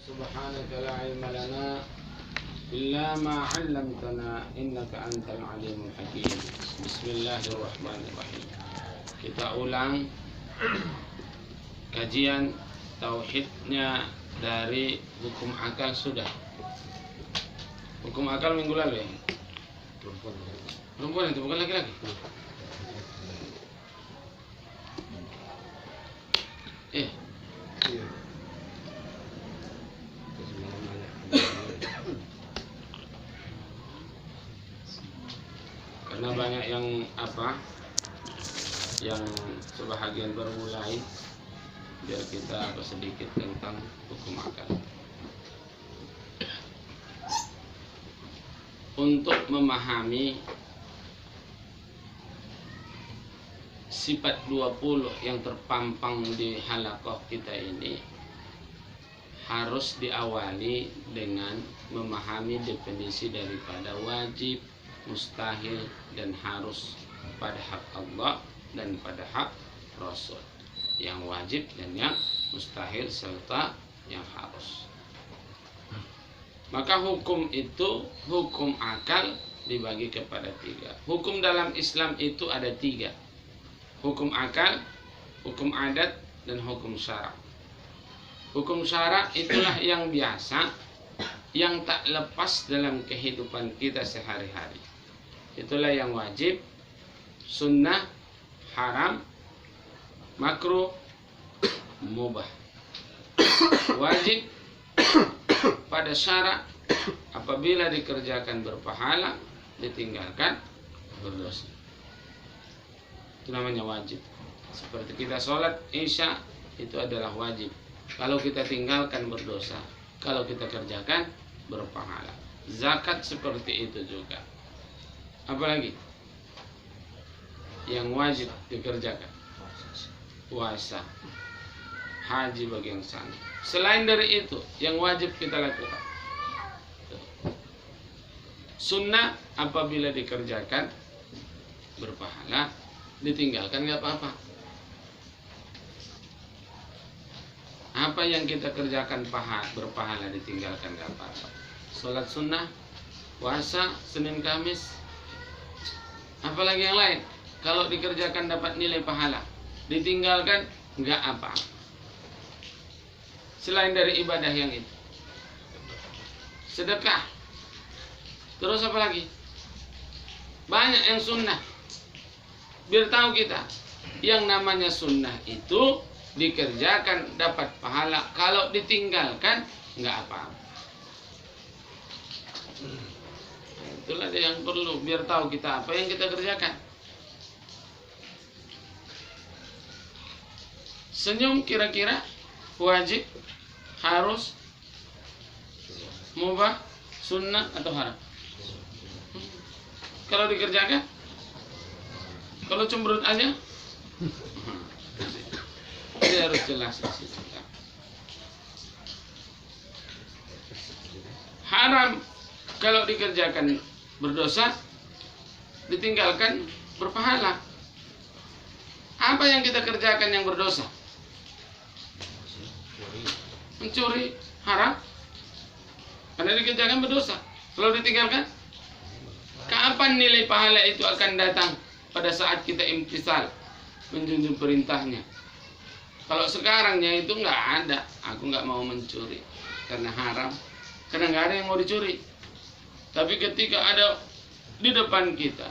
سبحانك لا علم لنا إلا ما علمتنا إنك أنت العليم الحكيم. بسم الله الرحمن الرحيم. Kita ulang kajian tauhidnya dari hukum akal sudah. Hukum akal minggu lalu ya? Perempuan itu bukan laki-laki. Iya. Karena banyak yang yang sebahagian baru mulai, biar kita sedikit tentang hukum akal. Untuk memahami sifat 20 yang terpampang di halaqah kita ini, harus diawali dengan memahami definisi daripada wajib, mustahil, dan harus pada hak Allah dan pada hak Rasul. Yang wajib dan yang mustahil serta yang harus. Maka hukum itu, hukum akal dibagi kepada 3. Hukum dalam Islam itu ada 3. Hukum akal, hukum adat, dan hukum syara. Hukum syara itulah yang biasa, yang tak lepas dalam kehidupan kita sehari-hari. Itulah yang wajib, sunnah, haram, makruh, mubah. Wajib pada syarak apabila dikerjakan berpahala, ditinggalkan berdosa. Itu namanya wajib. Seperti kita sholat isya, itu adalah wajib. Kalau kita tinggalkan berdosa, kalau kita kerjakan berpahala. Zakat seperti itu juga. Apalagi yang wajib dikerjakan? Puasa, haji bagi yang sanggup. Selain dari itu, yang wajib kita lakukan sunnah, apabila dikerjakan berpahala, ditinggalkan nggak apa-apa. Apa yang kita kerjakan berpahala, ditinggalkan nggak apa-apa. Sholat sunnah, puasa Senin Kamis, apalagi yang lain, kalau dikerjakan dapat nilai pahala, ditinggalkan nggak apa-apa. Selain dari ibadah yang itu, sedekah, terus apa lagi? Banyak yang sunnah. Biar tahu kita, yang namanya sunnah itu dikerjakan dapat pahala, kalau ditinggalkan nggak apa-apa. Itulah yang perlu, biar tahu kita apa yang kita kerjakan. Senyum kira-kira wajib, harus, mubah, sunnah, atau haram? Kalau dikerjakan, kalau cemberut aja, ini harus jelas. Haram kalau dikerjakan berdosa, ditinggalkan berpahala. Apa yang kita kerjakan yang berdosa? Mencuri, haram, karena dikerjakan berdosa. Kalau ditinggalkan, kapan nilai pahala itu akan datang? Pada saat kita imtisal, menjunjung perintahnya. Kalau sekarangnya itu nggak ada, aku nggak mau mencuri karena haram, karena nggak ada yang mau dicuri. Tapi ketika ada di depan kita,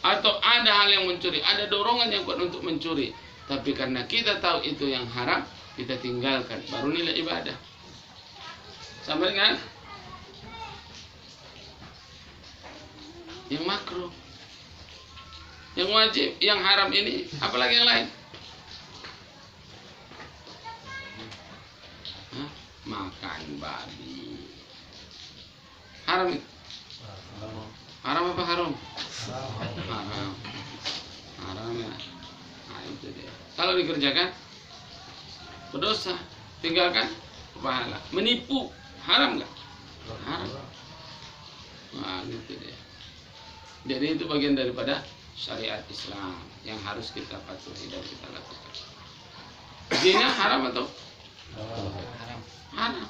atau ada hal yang mencuri, ada dorongan yang kuat untuk mencuri, tapi karena kita tahu itu yang haram, kita tinggalkan, baru nilai ibadah. Sama dengan yang makruh, yang wajib, yang haram ini, apalagi yang lain? Makan babi, haram itu? Haram apa haram? Haram. Haram ya. Nah itu dia. Kalau dikerjakan berdosa, tinggalkan pahala. Menipu, haram nggak? Haram. Nah gitu dia. Jadi itu bagian daripada syariat Islam yang harus kita patuhi dan kita lakukan. Zina haram atau? Haram. Haram.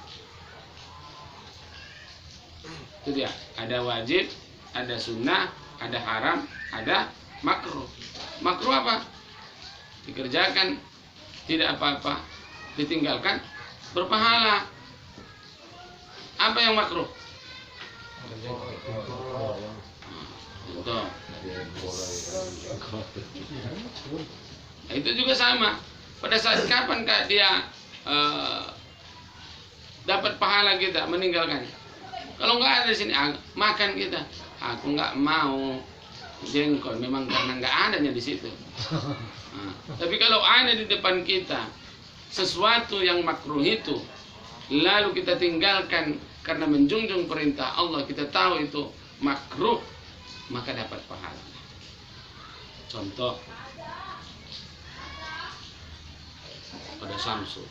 Itu dia. Ada wajib, ada sunnah, ada haram, ada makruh. Makruh apa? Dikerjakan tidak apa-apa, ditinggalkan berpahala. Apa yang makruh? Contoh. Nah, itu juga sama. Pada saat kapan Kak dia dapat pahala kita meninggalkan? Kalau nggak ada di sini makan kita, aku nggak mau jengkol, memang karena nggak adanya di situ. Nah, tapi kalau ada di depan kita sesuatu yang makruh itu, lalu kita tinggalkan karena menjunjung perintah Allah, kita tahu itu makruh, maka dapat pahala. Contoh pada Samsu,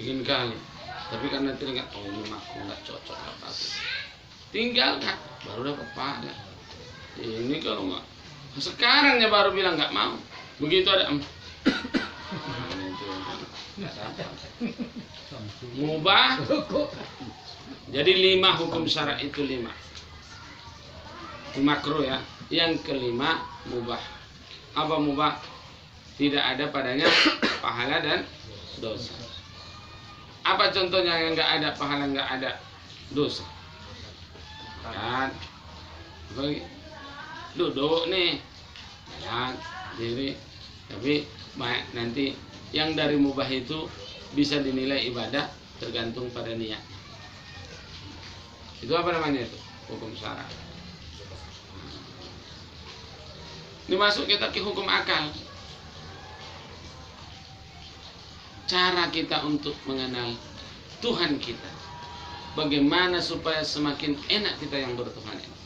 ingin kali, tapi karena teringat, oh ini aku nggak cocok apa, tinggalkan, baru dapat pahala. Ini kalau nggak, sekarangnya baru bilang nggak mau, begitu ada mubah. Jadi 5 hukum syarak itu 5. Itu makruh ya. Yang kelima mubah. Apa mubah? Tidak ada padanya pahala dan dosa. Apa contohnya yang nggak ada pahala, nggak ada dosa? Kan duduk nih, ya, diri. Tapi nanti yang dari mubah itu bisa dinilai ibadah tergantung pada niat. Itu apa namanya itu? Hukum syarak. Ini masuk kita ke hukum akal. Cara kita untuk mengenal Tuhan kita. Bagaimana supaya semakin enak kita yang bertuhan ini.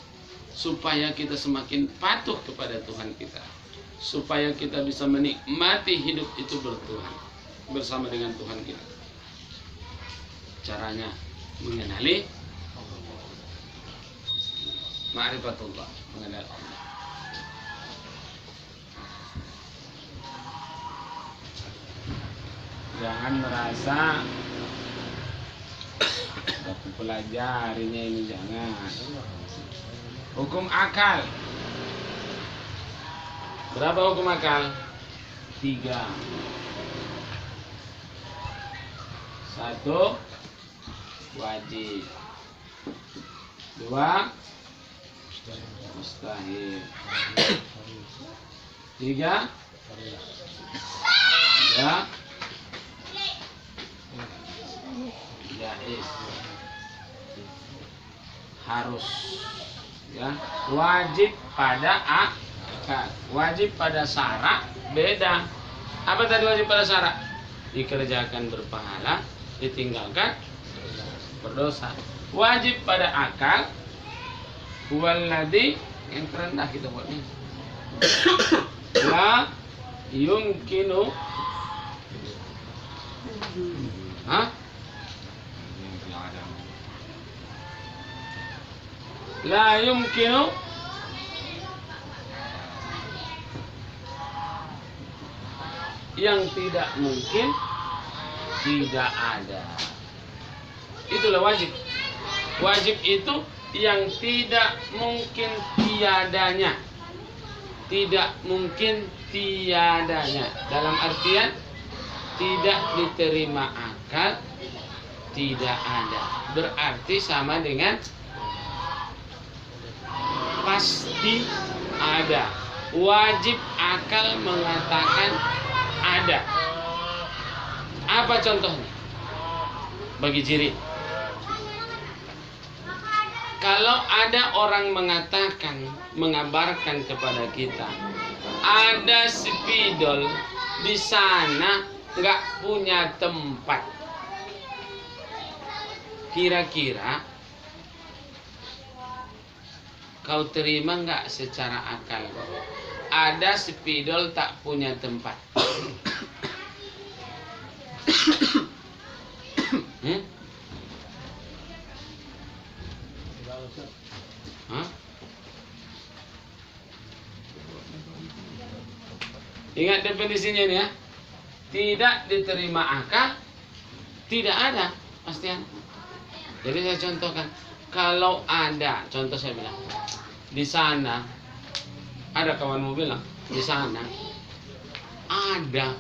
Supaya kita semakin patuh kepada Tuhan kita. Supaya kita bisa menikmati hidup itu bertuhan bersama dengan Tuhan kita. Caranya mengenali ma'rifatullah, mengenal Allah. Jangan merasa aku pelajarinya ini, jangan. Hukum akal. Berapa hukum akal? 3. 1 wajib, 2 mustahil, 3 jaiz, harus ya. Wajib pada akal, wajib pada syarak beda. Apa tadi wajib pada syarak? Dikerjakan berpahala, ditinggalkan berdosa. Wajib pada akal, huwaladzi, yang terendah kita buatnya, la yumkinu la yumkinu yang tidak mungkin tidak ada. Itulah wajib. Wajib itu yang tidak mungkin tiadanya. Tidak mungkin tiadanya. Dalam artian tidak diterima akal, tidak ada. Berarti sama dengan pasti ada. Wajib akal mengatakan ada. Apa contohnya? Bagi ciri. Kalau ada orang mengatakan, mengabarkan kepada kita, ada spidol di sana nggak punya tempat. Kira-kira kau terima nggak secara akal? Ada spidol tak punya tempat. Ingat definisinya ini ya. Tidak diterima akal, tidak ada pastian. Jadi saya contohkan, kalau ada, contoh saya bilang, di sana ada kawanmu bilang, di sana ada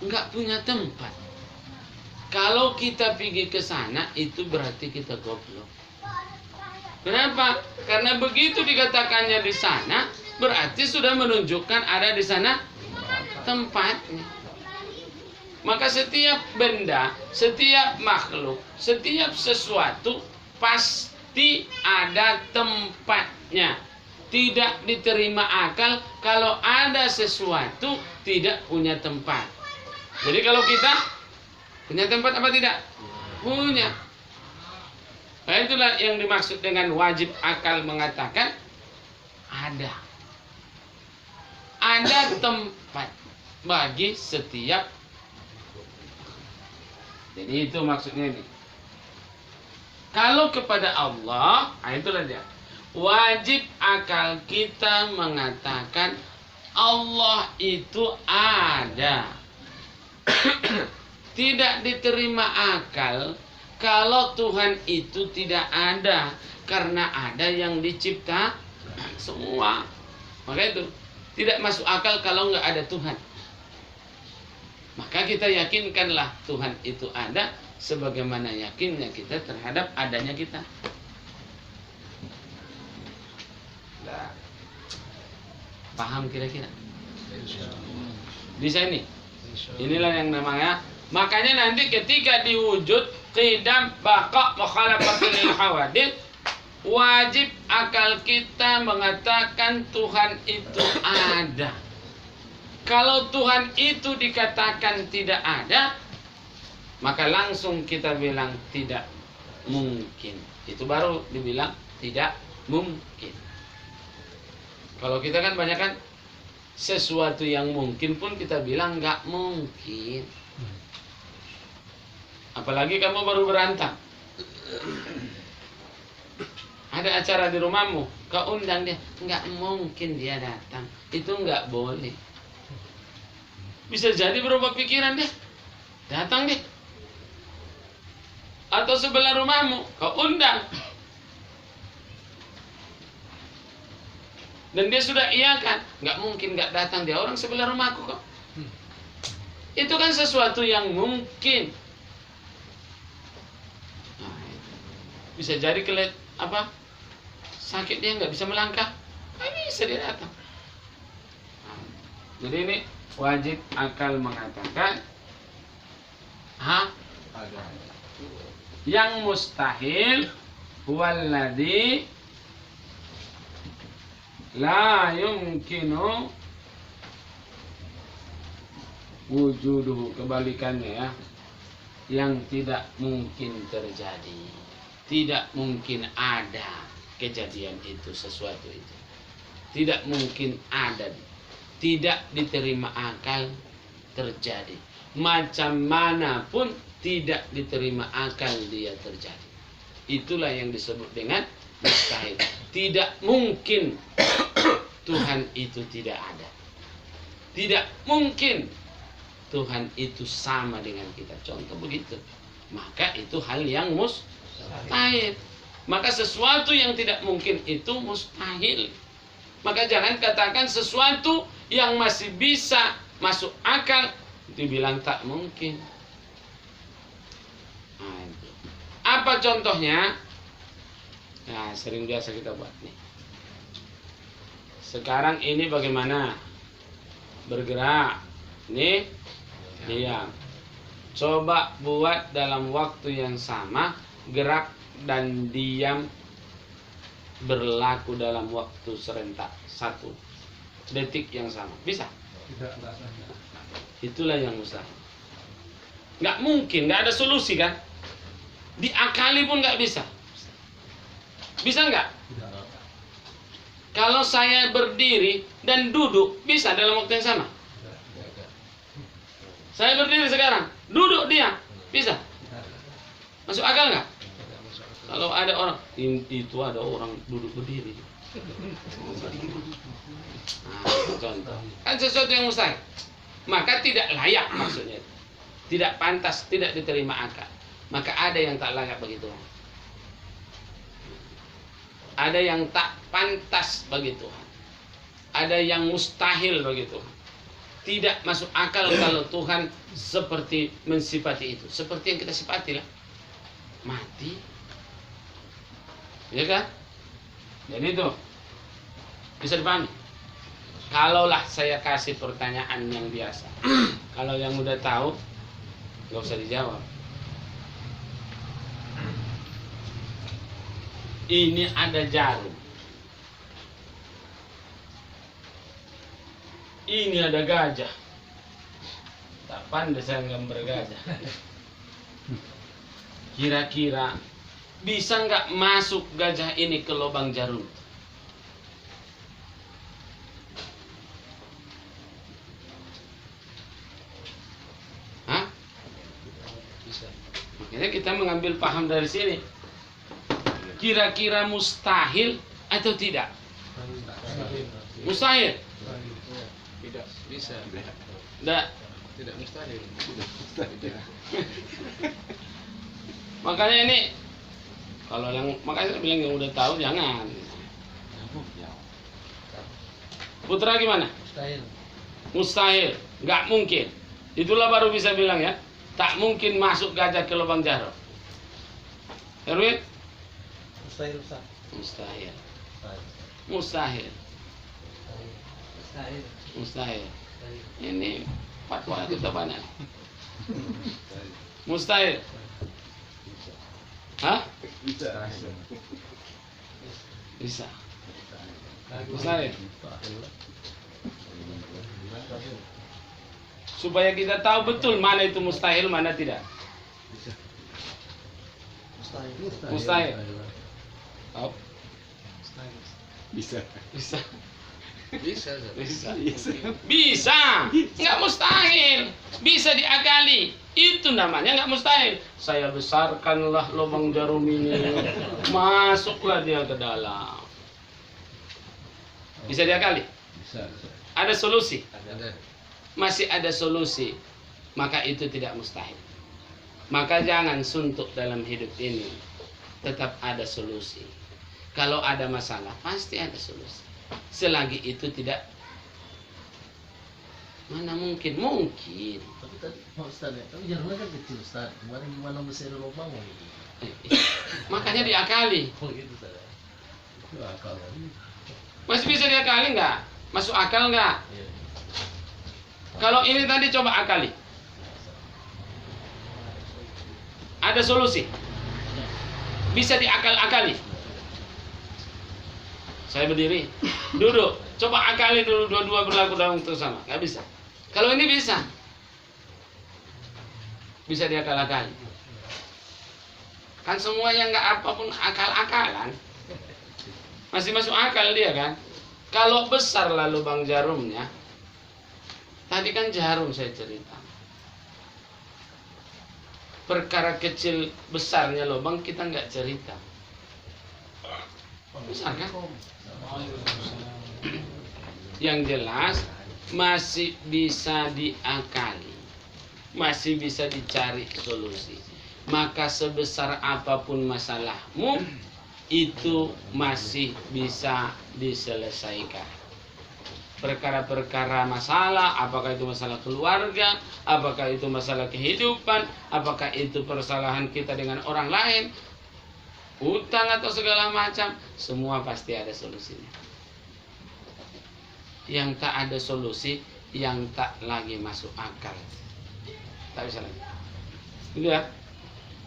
nggak punya tempat. Kalau kita pergi ke sana itu berarti kita goblok. Kenapa? Karena begitu dikatakannya di sana, berarti sudah menunjukkan ada di sana tempatnya. Maka setiap benda, setiap makhluk, setiap sesuatu pasti ada tempatnya. Tidak diterima akal kalau ada sesuatu tidak punya tempat. Jadi kalau kita punya tempat apa tidak? Punya. Nah, itulah yang dimaksud dengan wajib akal mengatakan ada tempat bagi setiap. Jadi itu maksudnya ini. Kalau kepada Allah, itulah dia. Wajib akal kita mengatakan Allah itu ada. Tidak diterima akal kalau Tuhan itu tidak ada, karena ada yang dicipta semua. Maka itu tidak masuk akal kalau nggak ada Tuhan. Maka kita yakinkanlah Tuhan itu ada sebagaimana yakinnya kita terhadap adanya kita. Nah, paham kira-kira? Bisa ini? Inilah yang namanya. Makanya nanti ketika diwujud qidam baqa mukhalafatul hawadith, wajib akal kita mengatakan Tuhan itu ada. Kalau Tuhan itu dikatakan tidak ada, maka langsung kita bilang tidak mungkin. Itu baru dibilang tidak mungkin. Kalau kita kan banyak kan sesuatu yang mungkin pun kita bilang nggak mungkin. Apalagi kamu baru berantang. Ada acara di rumahmu, kau undang dia, nggak mungkin dia datang. Itu nggak boleh. Bisa jadi berubah pikiran deh, datang deh. Atau sebelah rumahmu, kau undang, dan dia sudah iyakan, nggak mungkin nggak datang, dia orang sebelah rumahku kok. Itu kan sesuatu yang mungkin. Bisa jadi sakit dia nggak bisa melangkah, bisa dia datang. Jadi ini wajib akal mengatakan yang mustahil huwaladzi la yumkinu wujuduhu, kebalikannya ya, yang tidak mungkin terjadi. Tidak mungkin ada kejadian itu, sesuatu itu. Tidak mungkin ada. Tidak diterima akal terjadi. Macam manapun tidak diterima akal dia terjadi. Itulah yang disebut dengan mustahil. Tidak mungkin Tuhan itu tidak ada. Tidak mungkin Tuhan itu sama dengan kita. Contoh begitu. Maka itu hal yang mustahil. Maka sesuatu yang tidak mungkin itu mustahil. Maka jangan katakan sesuatu yang masih bisa masuk akal dibilang tak mungkin. Apa contohnya? Nah, sering biasa kita buat nih. Sekarang ini bagaimana? Bergerak. Nih, diam. Coba buat dalam waktu yang sama, gerak dan diam berlaku dalam waktu serentak 1 detik yang sama. Bisa? Itulah yang mustahil. Nggak mungkin, nggak ada solusi kan? Diakali pun nggak bisa. Bisa nggak? Kalau saya berdiri dan duduk, bisa dalam waktu yang sama? Saya berdiri sekarang, duduk diam, bisa? Masuk akal nggak? Kalau ada orang, itu ada orang duduk berdiri. Nah, contoh. Kan sesuatu yang mustahil. Maka tidak layak maksudnya. Tidak pantas, tidak diterima akal. maka ada yang tak layak bagi Tuhan. Ada yang tak pantas bagi Tuhan. Ada yang mustahil bagi Tuhan. Tidak masuk akal kalau Tuhan seperti mensifati itu. Seperti yang kita sifati lah. Mati. Ya kan? Jadi itu bisa dipahami. Kalaulah saya kasih pertanyaan yang biasa, kalau yang udah tahu nggak usah dijawab. Ini ada jarum. Ini ada gajah. Tak pandai saya gambar gajah. Kira-kira bisa nggak masuk gajah ini ke lubang jarum? Hah? Bisa. Makanya kita mengambil paham dari sini. Kira-kira mustahil atau tidak? Mustahil. Tidak bisa. Tidak. Tidak mustahil. Makanya ini kalau yang makanya saya bilang yang udah tahu jangan. Putra gimana? Mustahil. Mustahil, nggak mungkin. Itulah baru bisa bilang ya, tak mungkin masuk gajah ke lubang jarum. Erwin? Mustahil, Ustaz. Mustahil. Mustahil. Mustahil. Mustahil. Ini fatwa kita banyak. Mustahil. Hah? Bisa. Bisa. Mustahil. Supaya kita tahu betul mana itu mustahil, mana tidak. Mustahil. Mustahil. Oh, Bisa. bisa. Bisa. Bisa. Bisa. Nggak mustahil. Bisa diakali. Itu namanya nggak mustahil. Saya besarkanlah lubang jarum ini. Masuklah dia ke dalam. Bisa diakali. Bisa. Ada solusi. Ada. Masih ada solusi. Maka itu tidak mustahil. Maka jangan suntuk dalam hidup ini. Tetap ada solusi. Kalau ada masalah, pasti ada solusi. Selagi itu tidak, mana mungkin? Mungkin. Tapi tadi Ustaz ya, tapi jarumnya kan kecil Ustaz. Kemarin gimana besar lubang gitu. Makanya diakali. Oh gitu Ustaz. Itu akal. Masih bisa diakali nggak? Masuk akal nggak? Iya. Kalau ini tadi coba akali. Ada solusi. Bisa diakal-akali. Saya berdiri, duduk, coba akali dulu dua-dua berlaku dalam waktu sama. Nggak bisa. Kalau ini bisa. Bisa diakal-akali. Kan semua yang nggak apapun akal-akalan. Masih masuk akal dia kan. Kalau besar lah lubang jarumnya. Tadi kan jarum saya cerita. Perkara kecil besarnya lubang kita nggak cerita. Besar kan? Yang jelas masih bisa diakali. Masih bisa dicari solusi. Maka sebesar apapun masalahmu, itu masih bisa diselesaikan. Perkara-perkara masalah, apakah itu masalah keluarga, apakah itu masalah kehidupan, apakah itu persalahan kita dengan orang lain, utang atau segala macam, semua pasti ada solusinya. Yang tak ada solusi, yang tak lagi masuk akal, tak bisa lagi. Gitu ya.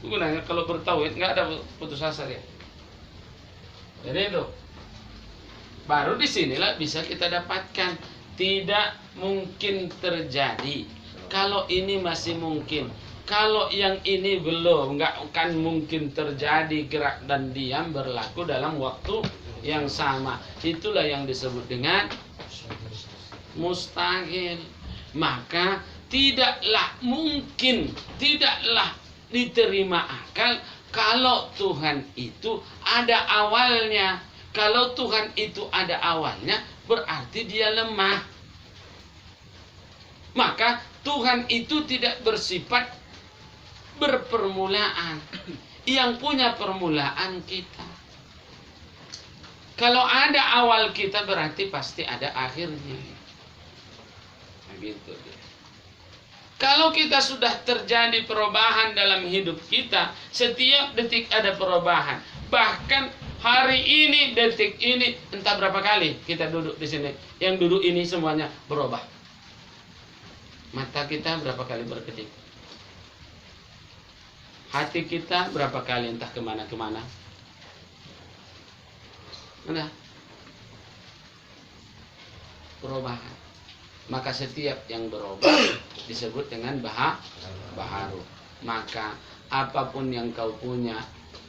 Gunanya kalau bertauhid nggak ada putus asa ya. Jadi itu. Baru disinilah bisa kita dapatkan. Tidak mungkin terjadi. Kalau ini masih mungkin. Kalau yang ini belum, nggak akan mungkin terjadi gerak dan diam berlaku dalam waktu yang sama. Itulah yang disebut dengan mustahil. Maka tidaklah mungkin, tidaklah diterima akal kalau Tuhan itu ada awalnya. Kalau Tuhan itu ada awalnya, berarti dia lemah. Maka Tuhan itu tidak bersifat permulaan. Yang punya permulaan kita. Kalau ada awal kita berarti pasti ada akhirnya. Nah, gitu. Kalau kita sudah terjadi perubahan dalam hidup kita, setiap detik ada perubahan. Bahkan hari ini, detik ini, entah berapa kali kita duduk di sini. Yang duduk ini semuanya berubah. Mata kita berapa kali berkedip. Hati kita berapa kali entah kemana-kemana. Udah. Perubahan. Maka setiap yang berubah disebut dengan baharu. Maka apapun yang kau punya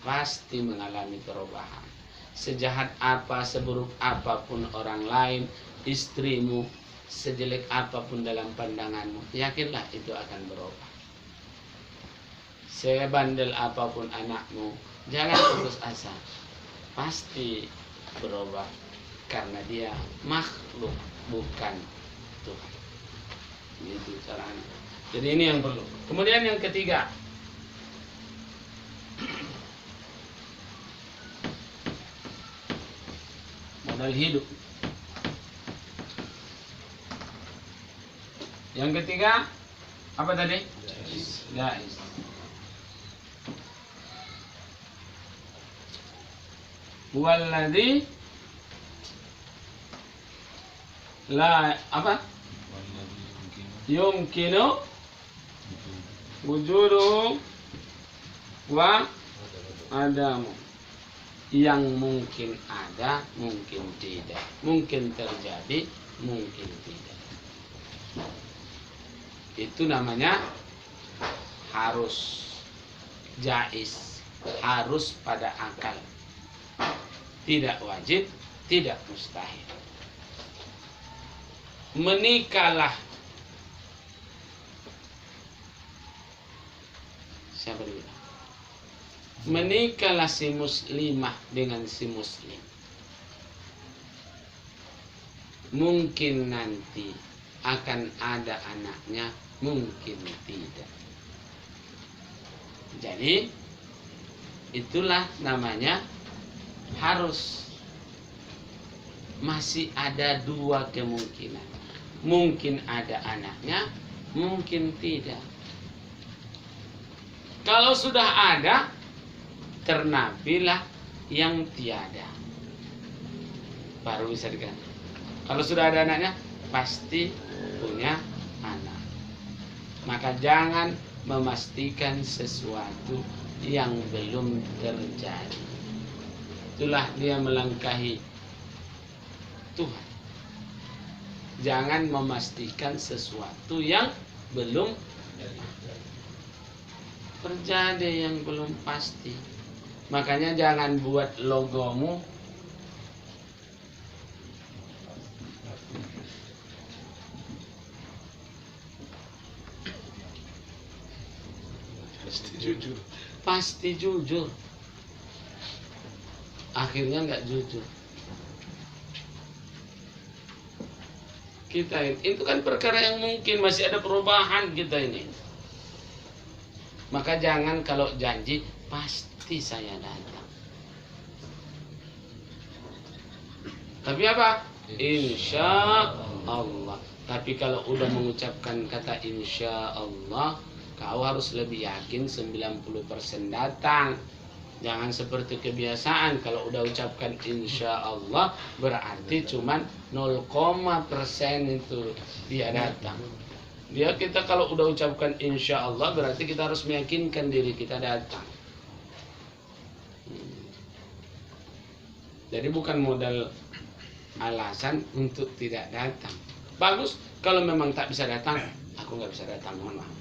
pasti mengalami perubahan. Sejahat apa, seburuk apapun orang lain, istrimu, sejelek apapun dalam pandanganmu, yakinlah itu akan berubah. Sebandel apapun anakmu, jangan putus asa. Pasti berubah karena dia makhluk, bukan Tuhan. Itu caranya. Jadi ini yang perlu. Kemudian yang ketiga, modal hidup. Yang ketiga apa tadi? Jais. Walladzi la apa? Yumkinu wujuduhu wa adamu. Yang mungkin ada, mungkin tidak. Mungkin terjadi, mungkin tidak. Itu namanya harus jais, harus pada akal. Tidak wajib, tidak mustahil. Menikahlah. Siapa dia? Menikahlah si muslimah dengan si muslim. Mungkin nanti akan ada anaknya, mungkin tidak. Jadi itulah namanya harus. Masih ada dua kemungkinan. Mungkin ada anaknya, mungkin tidak. Kalau sudah ada, ternafilah yang tiada. Baru bisa diganti. Kalau sudah ada anaknya, pasti punya anak. Maka jangan memastikan sesuatu yang belum terjadi. Itulah dia melangkahi Tuhan. Jangan memastikan sesuatu yang belum terjadi, yang belum pasti. Makanya jangan buat logomu pasti jujur. Akhirnya nggak jujur. Kita itu kan perkara yang mungkin masih ada perubahan kita ini. Maka jangan kalau janji pasti saya datang. Tapi apa? Insya Allah. Tapi kalau udah mengucapkan kata insya Allah, kau harus lebih yakin 90% datang. Jangan seperti kebiasaan kalau udah ucapkan insya Allah berarti cuman 0,% itu dia datang. Kita kalau udah ucapkan insya Allah berarti kita harus meyakinkan diri kita datang. Jadi bukan modal alasan untuk tidak datang. Bagus kalau memang tak bisa datang, aku nggak bisa datang, mohon maaf.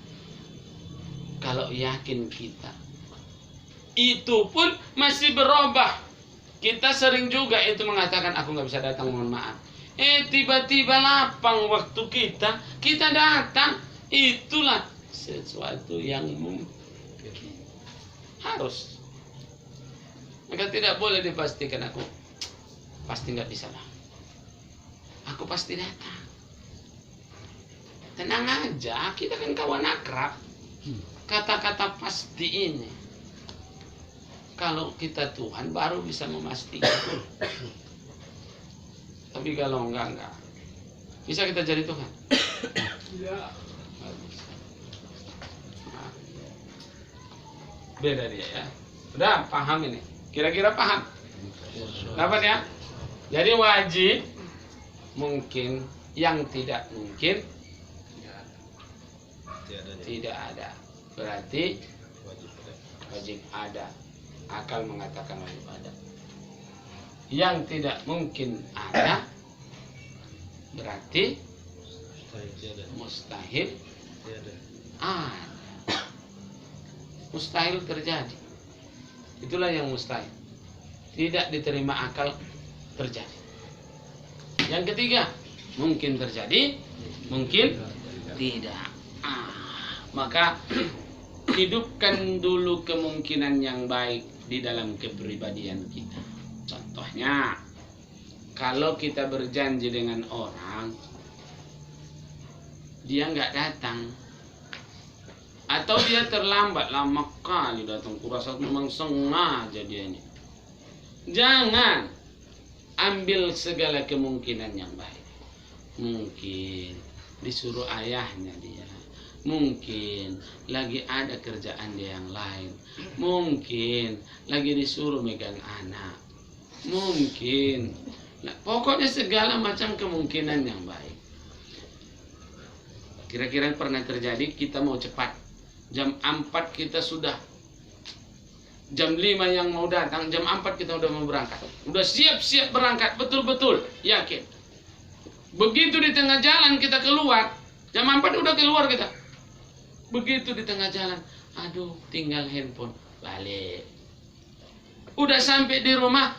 Kalau yakin kita, itu pun masih berubah. Kita sering juga itu mengatakan aku nggak bisa datang, mohon maaf. Tiba-tiba lapang waktu kita datang. Itulah sesuatu yang harus. Maka tidak boleh dipastikan aku pasti nggak bisa lah. Aku pasti datang. Tenang aja, kita kan kawan akrab. kata-kata pasti ini. Kalau kita Tuhan baru bisa memastikan. Tapi kalau enggak. Bisa kita jadi Tuhan? Ya. Nah, beda dia ya. Udah paham ini? Kira-kira paham? Dapat ya? Jadi wajib mungkin, yang tidak mungkin tidak ada. Berarti wajib ada. Akal mengatakan wajib ada. Yang tidak mungkin ada berarti mustahil ada. Mustahil terjadi. Itulah yang mustahil. Tidak diterima akal terjadi. Yang ketiga, mungkin terjadi, mungkin tidak. Maka hidupkan dulu kemungkinan yang baik di dalam kepribadian kita. Contohnya, kalau kita berjanji dengan orang, dia nggak datang, atau dia terlambat, lama kali datang, kurasa memang sengaja dia ini. Jangan ambil segala kemungkinan yang baik. Mungkin disuruh ayahnya dia, mungkin lagi ada kerjaan dia yang lain, mungkin lagi disuruh megang anak, mungkin pokoknya segala macam kemungkinan yang baik. Kira-kira pernah terjadi kita mau cepat, jam 4 kita sudah, jam 5 yang mau datang, jam 4 kita udah mau berangkat, udah siap-siap berangkat, betul-betul yakin. Begitu di tengah jalan kita keluar, jam 4 udah keluar kita. Begitu di tengah jalan, aduh tinggal handphone, balik. Udah sampai di rumah,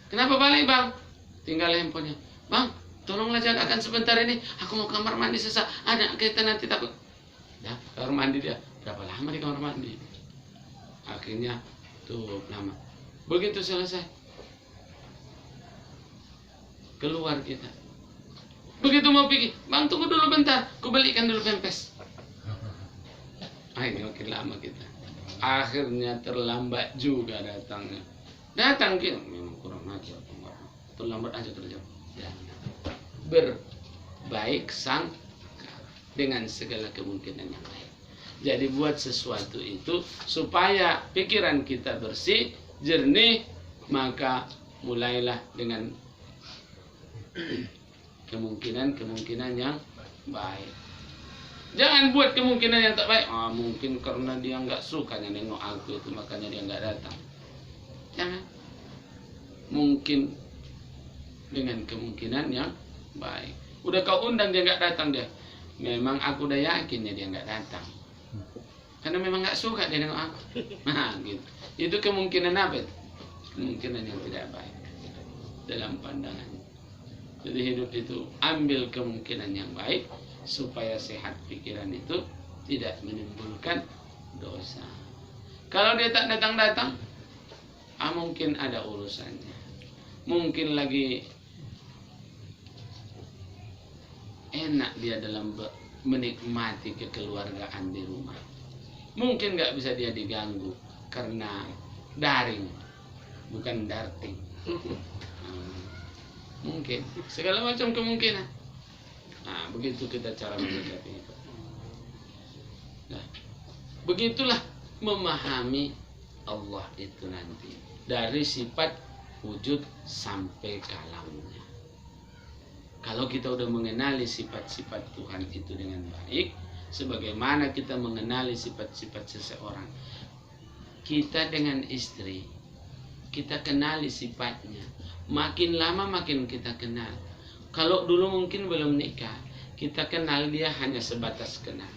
kenapa balik bang? Tinggal handphonenya. Bang, tolonglah jagakan sebentar ini, aku mau kamar mandi sesak, ada kita nanti takut. Dah, kamar mandi dia. Berapa lama di kamar mandi? Akhirnya tuh lama. Begitu selesai, keluar kita. Begitu mau pergi, bang tunggu dulu bentar, aku belikan dulu pempes. Ini makin lama kita. Akhirnya terlambat juga datangnya. Datang kita, memang kurang ajar, terlambat aja kerja. Ya. Berbaik sangka dengan segala kemungkinan yang baik. Jadi buat sesuatu itu supaya pikiran kita bersih, jernih, maka mulailah dengan kemungkinan-kemungkinan yang baik. Jangan buat kemungkinan yang tak baik. Mungkin karena dia nggak suka nengok aku itu, makanya dia nggak datang. Jangan. Mungkin dengan kemungkinan yang baik. Udah kau undang dia nggak datang dia. Memang aku udah yakinnya dia nggak datang. Karena memang nggak suka dia nengok aku. Nah, gitu. Itu kemungkinan apa itu? Kemungkinan yang tidak baik dalam pandangan. Jadi hidup itu ambil kemungkinan yang baik supaya sehat pikiran itu, tidak menimbulkan dosa. Kalau dia tak datang-datang, mungkin ada urusannya. Mungkin lagi enak dia dalam menikmati kekeluargaan di rumah. Mungkin nggak bisa dia diganggu karena daring, bukan darting. Mungkin segala macam kemungkinan. Nah, begitu kita cara menyikapi itu. Nah, begitulah memahami Allah itu nanti dari sifat wujud sampai kalamnya. Kalau kita udah mengenali sifat-sifat Tuhan itu dengan baik, sebagaimana kita mengenali sifat-sifat seseorang, kita dengan istri, kita kenali sifatnya. Makin lama makin kita kenal. Kalau dulu mungkin belum nikah, kita kenal dia hanya sebatas kenal.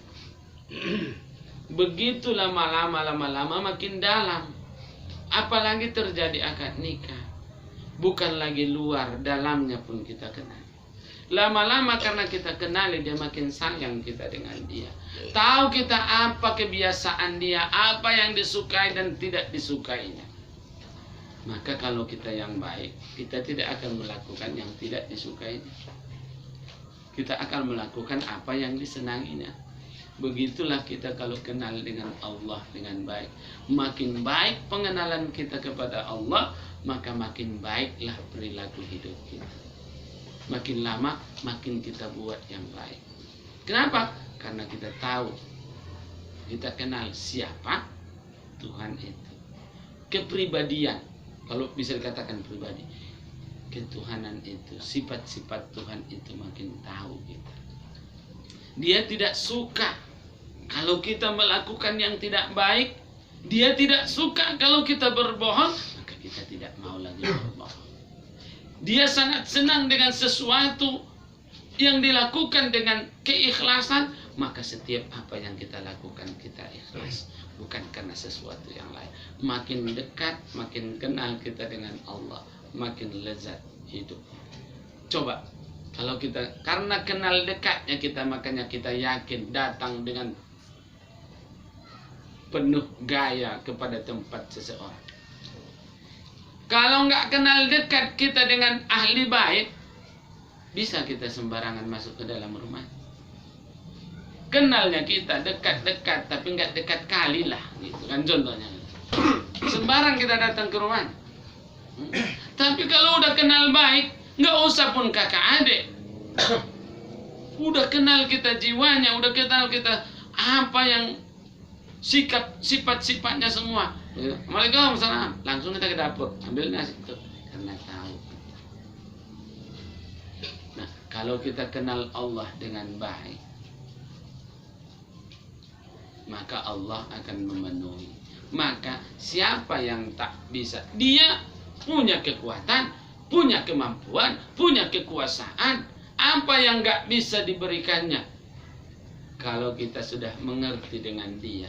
Begitu lama-lama makin dalam. Apalagi terjadi akad nikah. Bukan lagi luar, dalamnya pun kita kenal. Lama-lama karena kita kenali dia, makin sayang kita dengan dia. Tahu kita apa kebiasaan dia, apa yang disukai dan tidak disukainya. Maka kalau kita yang baik, kita tidak akan melakukan yang tidak disukainya. Kita akan melakukan apa yang disenanginya. Begitulah kita kalau kenal dengan Allah dengan baik. Makin baik pengenalan kita kepada Allah, maka makin baiklah perilaku hidup kita. Makin lama makin kita buat yang baik. Kenapa? Karena kita tahu, kita kenal siapa Tuhan itu. Kepribadian, kalau bisa dikatakan pribadi, ketuhanan itu, sifat-sifat Tuhan itu makin tahu kita. Dia tidak suka kalau kita melakukan yang tidak baik. Dia tidak suka kalau kita berbohong, maka kita tidak mau lagi berbohong. Dia sangat senang dengan sesuatu yang dilakukan dengan keikhlasan, maka setiap apa yang kita lakukan kita ikhlas, bukan karena sesuatu yang lain. Makin dekat, makin kenal kita dengan Allah, makin lezat hidup. Coba, kalau kita karena kenal dekatnya kita, makanya kita yakin datang dengan penuh gaya kepada tempat seseorang. Kalau nggak kenal dekat kita dengan ahli baik, bisa kita sembarangan masuk ke dalam rumah. Kenalnya kita dekat-dekat, tapi nggak dekat kali lah, gitu kan contohnya. Sembarang kita datang ke rumah. Tapi kalau udah kenal baik, nggak usah pun kakak adik. Udah kenal kita jiwanya, udah kenal kita apa yang sifat-sifatnya semua. Assalamualaikum, salam. Langsung kita ke dapur, ambil nasi itu, karena tahu. Nah, kalau kita kenal Allah dengan baik, maka Allah akan memenuhi. Maka siapa yang tak bisa, dia punya kekuatan, punya kemampuan, punya kekuasaan. Apa yang gak bisa diberikannya? Kalau kita sudah mengerti dengan dia,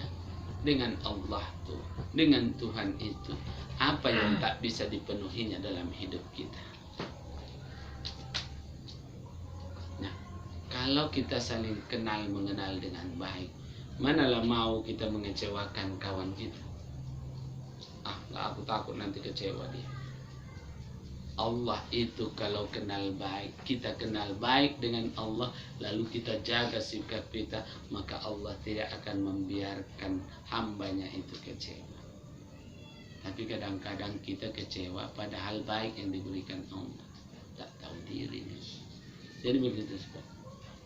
dengan Allah tuh, dengan Tuhan itu, apa yang tak bisa dipenuhinya dalam hidup kita. Nah, kalau kita saling kenal mengenal dengan baik, manalah mau kita mengecewakan kawan kita. Aku takut nanti kecewa dia. Allah itu kalau kenal baik, kita kenal baik dengan Allah, lalu kita jaga sikap kita, maka Allah tidak akan membiarkan hambanya itu kecewa. Tapi kadang-kadang kita kecewa padahal baik yang diberikan Allah, tak tahu diri. Jadi begitu,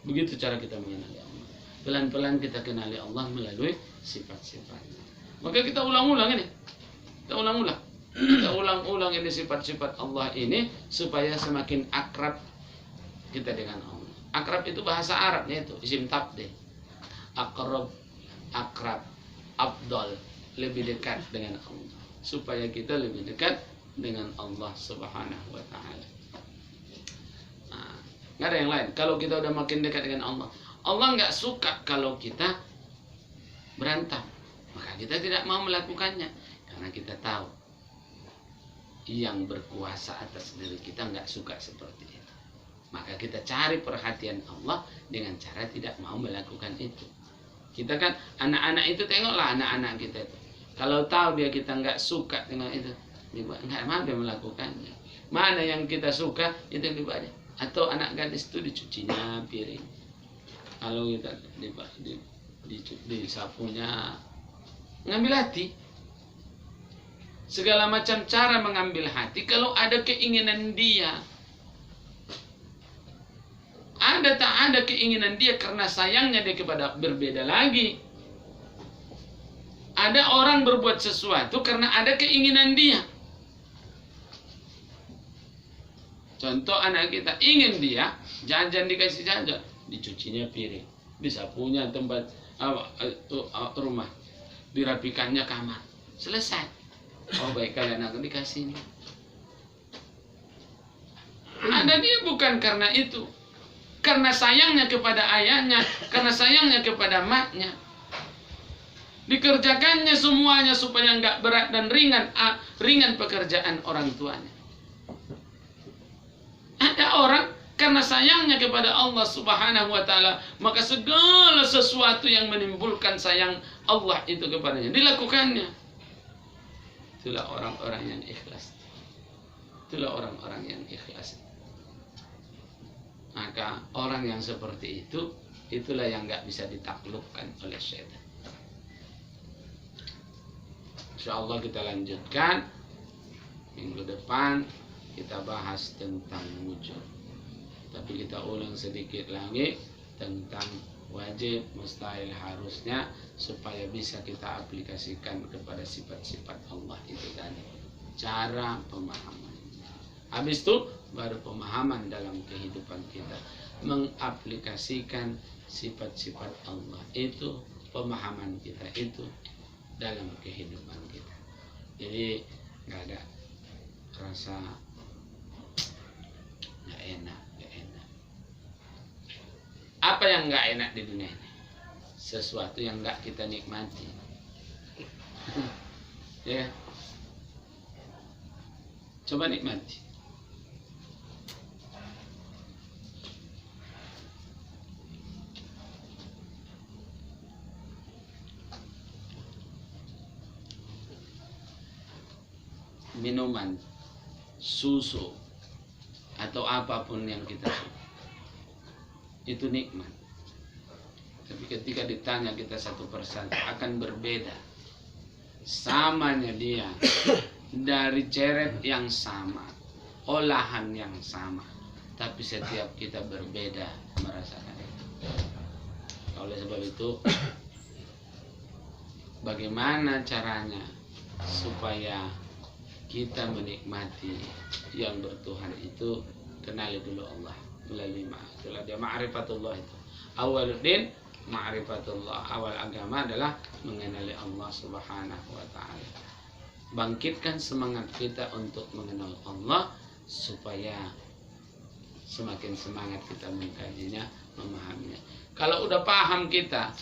begitu cara kita mengenali Allah. Pelan-pelan kita kenali Allah melalui sifat-sifatnya. Maka kita ulang-ulang ini, kita ulang-ulang ini sifat-sifat Allah ini supaya semakin akrab kita dengan Allah. Akrab itu bahasa Arabnya itu isim tabdil. Akrab, afdal, lebih dekat dengan Allah. Supaya kita lebih dekat dengan Allah Subhanahu wa taala. Nah, nggak ada yang lain. Kalau kita udah makin dekat dengan Allah, Allah nggak suka kalau kita berantem. Maka kita tidak mau melakukannya karena kita tahu yang berkuasa atas diri kita nggak suka seperti itu. Maka kita cari perhatian Allah dengan cara tidak mau melakukan itu. Kita kan anak-anak itu, tengoklah anak-anak kita itu. Kalau tahu dia kita nggak suka dengan itu, nggak mau dia melakukannya. Mana yang kita suka itu yang dibaca. Atau anak gadis itu dicucinya piring. Kalau kita disapunya, ngambil hati. Segala macam cara mengambil hati kalau ada keinginan dia. Ada tak ada keinginan dia karena sayangnya dia kepada berbeda lagi. Ada orang berbuat sesuatu karena ada keinginan dia. Contoh anak kita ingin dia jajan, dikasih jajan, dicucinya piring, disapunya tempat rumah, dirapikannya kamar, selesai. Oh baik, kalian akan dikasih ini. Ada dia bukan karena itu, karena sayangnya kepada ayahnya, karena sayangnya kepada maknya. Dikerjakannya semuanya supaya nggak berat dan ringan pekerjaan orang tuanya. Ada orang karena sayangnya kepada Allah Subhanahu wa taala, maka segala sesuatu yang menimbulkan sayang Allah itu kepadanya dilakukannya. Itulah orang-orang yang ikhlas. Itulah orang-orang yang ikhlas. Maka orang yang seperti itu itulah yang nggak bisa ditaklukkan oleh syaitan. Insyaallah kita lanjutkan minggu depan, kita bahas tentang wujud. Tapi kita ulang sedikit lagi tentang wajib, mustahil, harusnya, supaya bisa kita aplikasikan kepada sifat-sifat Allah itu tadi. Cara pemahaman. Habis itu baru pemahaman dalam kehidupan kita, mengaplikasikan sifat-sifat Allah itu, pemahaman kita itu dalam kehidupan kita. Jadi nggak ada rasa nggak enak. Apa yang nggak enak di dunia ini? Sesuatu yang nggak kita nikmati. Ya, coba nikmati. Minuman, susu, atau apapun yang kita suka, itu nikmat. Tapi ketika ditanya kita satu persatu akan berbeda. Samanya dia dari ceret yang sama, olahan yang sama, tapi setiap kita berbeda merasakan itu. Oleh sebab itu, bagaimana caranya supaya kita menikmati yang bertuhan itu? Kenali dulu Allah melalui ma'rifatullah itu. Awaluddin ma'rifatullah. Awal agama adalah mengenali Allah Subhanahu wa taala. Bangkitkan semangat kita untuk mengenal Allah supaya semakin semangat kita mengkajinya, memahaminya. Kalau udah paham kita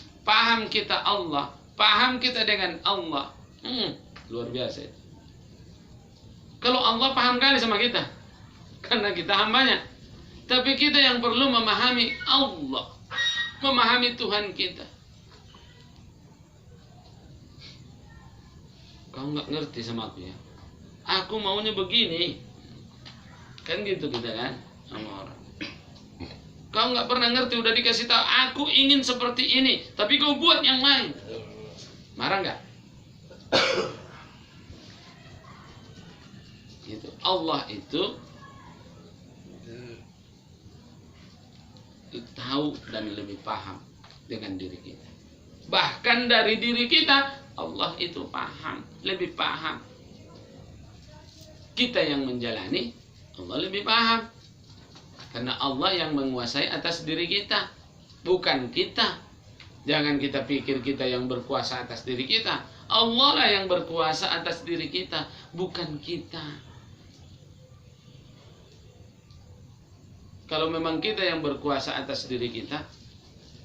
Allah, paham kita dengan Allah, luar biasa itu. Kalau Allah paham kali sama kita, karena kita hambanya. Tapi kita yang perlu memahami Allah, memahami Tuhan kita. Kau nggak ngerti sama aku ya? Aku maunya begini. Kan gitu kita kan sama orang. Kau nggak pernah ngerti, udah dikasih tahu, aku ingin seperti ini, tapi kau buat yang lain. Marah nggak? Gitu. Allah itu tahu dan lebih paham dengan diri kita. Bahkan dari diri kita, Allah itu paham, lebih paham. Kita yang menjalani, Allah lebih paham. Karena Allah yang menguasai atas diri kita, bukan kita. Jangan kita pikir kita yang berkuasa atas diri kita. Allah lah yang berkuasa atas diri kita, bukan kita. Kalau memang kita yang berkuasa atas diri kita,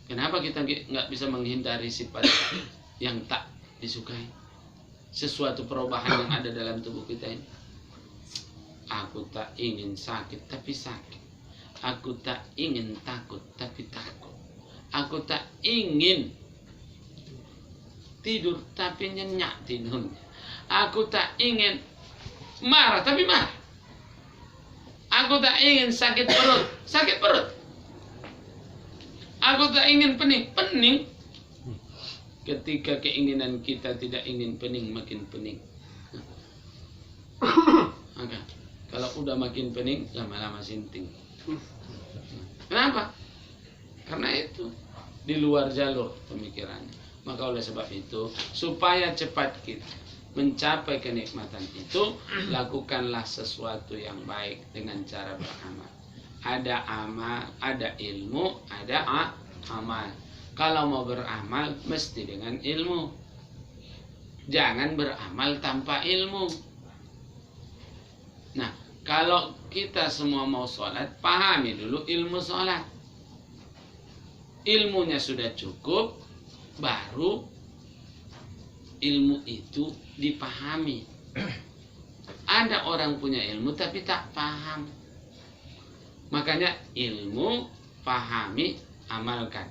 kenapa kita nggak bisa menghindari sifat yang tak disukai? Sesuatu perubahan yang ada dalam tubuh kita ini. Aku tak ingin sakit, tapi sakit. Aku tak ingin takut, tapi takut. Aku tak ingin tidur, tapi nyenyak tidurnya. Aku tak ingin marah, tapi marah. Aku tak ingin sakit perut, sakit perut. Aku tak ingin pening, pening. Ketika keinginan kita tidak ingin pening, makin pening. Maka kalau udah makin pening, lama-lama sinting. Kenapa? Karena itu di luar jalur pemikirannya. Maka oleh sebab itu, supaya cepat kita mencapai kenikmatan itu, lakukanlah sesuatu yang baik dengan cara beramal. Ada amal, ada ilmu, ada amal. Kalau mau beramal, mesti dengan ilmu. Jangan beramal tanpa ilmu. Nah, kalau kita semua mau sholat, pahami dulu ilmu sholat. Ilmunya sudah cukup, baru ilmu itu dipahami. Ada orang punya ilmu tapi tak paham. Makanya ilmu, pahami, amalkan.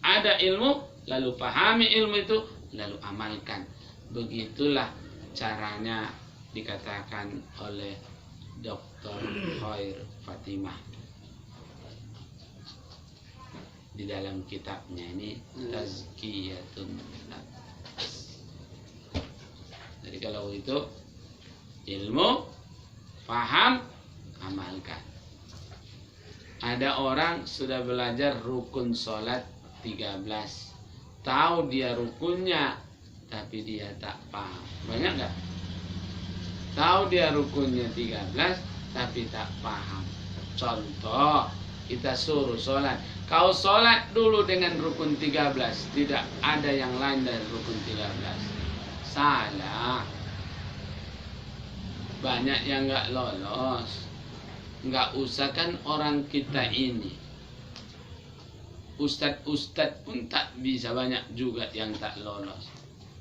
Ada ilmu, lalu pahami ilmu itu, lalu amalkan. Begitulah caranya dikatakan oleh Dr. Khair Fatimah. di dalam kitabnya ini Tazkiyatun Nafs. Jadi kalau itu ilmu, paham, amalkan. Ada orang sudah belajar rukun sholat 13, tahu dia rukunnya, tapi dia tak paham. Banyak nggak? Tahu dia rukunnya 13, tapi tak paham. Contoh, kita suruh sholat. Kau sholat dulu dengan rukun 13, tidak ada yang lain dari rukun 13. Salah. Banyak yang nggak lolos. Nggak usah kan orang kita ini. Ustadz pun tak bisa, banyak juga yang tak lolos.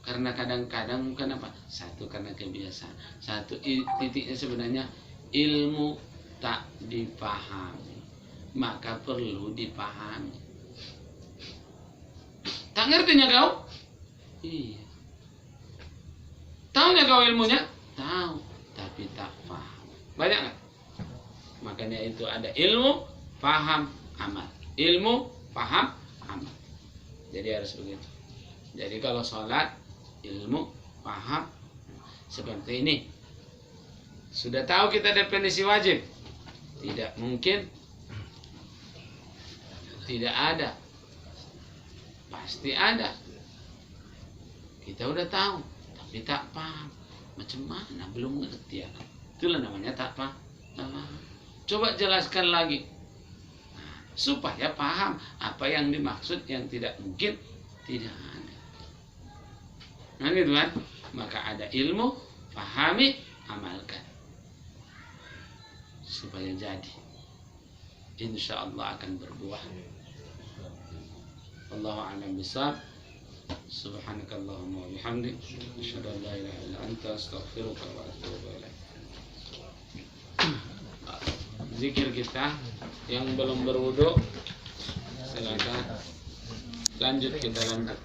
Karena kadang-kadang bukan apa? Satu karena kebiasaan. Satu titiknya sebenarnya ilmu tak dipahami, maka perlu dipahami. Tak ngertinya kau? Iya. Tahunya kau ilmunya? Tahu, tapi tak paham. Banyak nggak? Makanya itu ada ilmu, paham, amal. Ilmu, paham, amal. Jadi harus begitu. Jadi kalau sholat, ilmu, paham, seperti ini. Sudah tahu kita definisi wajib? Tidak mungkin tidak ada. Pasti ada. Kita udah tahu, tapi tak paham. Macam mana? Belum ngerti ya. Itulah namanya tak paham. Coba jelaskan lagi. Nah, supaya paham apa yang dimaksud, yang tidak mungkin tidak ada. Nah gitu kan. Maka ada ilmu, pahami, amalkan. Supaya jadi, insya Allah akan berbuah. Allahu a'lam bishawab. Subhanakallahumma wa bihamdik, asyhadu an la ilaha illa anta, astaghfiruka wa atubu ilaik. Zikir kita yang belum berwudu, silakan lanjut, kita lanjut.